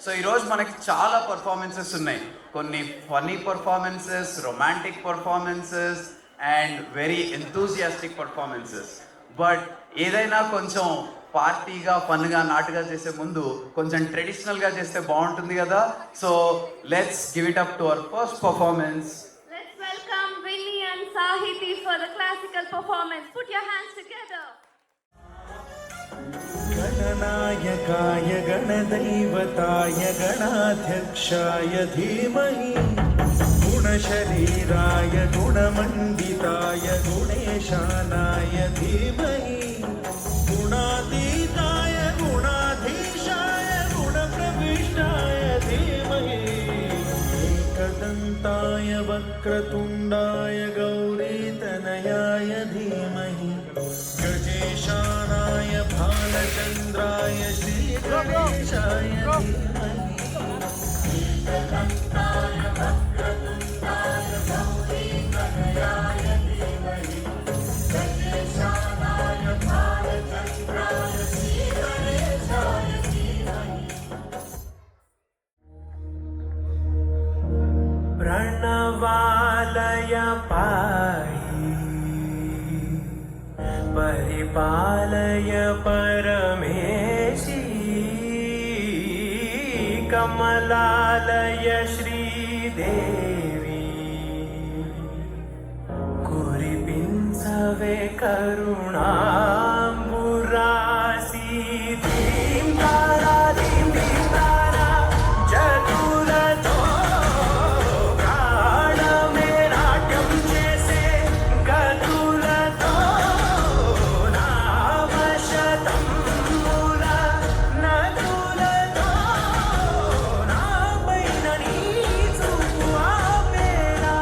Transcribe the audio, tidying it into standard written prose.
So ఈరోజు మనకి చాలా పర్ఫార్మెన్సెస్ ఉన్నాయి. కొన్ని funny performances, romantic performances and very enthusiastic performances. But ఏదైనా కొంచెం పార్టీగా, ఫన్గా, నాటుగా చేసే ముందు కొంచెం ట్రెడిషనల్గా చేస్తే బాగుంటుంది కదా. So let's give it up to our first performance. Let's welcome Vinny and Sahiti for the classical performance. Put your hands together. गणनायकाय गणदैवताय गणाध्यक्षाय धीमहि गुणशरीराय गुणमण्डिताय गुणेशानाय धीमहि गुणातीताय गुणाधीशाय गुणप्रविष्टाय धीमहि एकदन्ताय वक्रतुण्डाय गौरीतनयाय धीमहि गजेशानाय भालचन्द्राय श्रीगणेशाय धीमहि एकदन्ताय वक्रतुण्डाय गौरीतनयाय धीमहि गजेशानाय भालचन्द्राय श्रीगणेशाय धीमहि प्रणवालय पाहि परिपालय परमेशी कमलालय श्रीदेवी कुरिपिंसवे करुणाम्बुरासी धीं तारा धीं धीं तारा चतुरतो प्राणमे नाट्यं చేసే గతులతో నావశతం మూల నదులతో నాపైన నీ చూపు ఆపేలా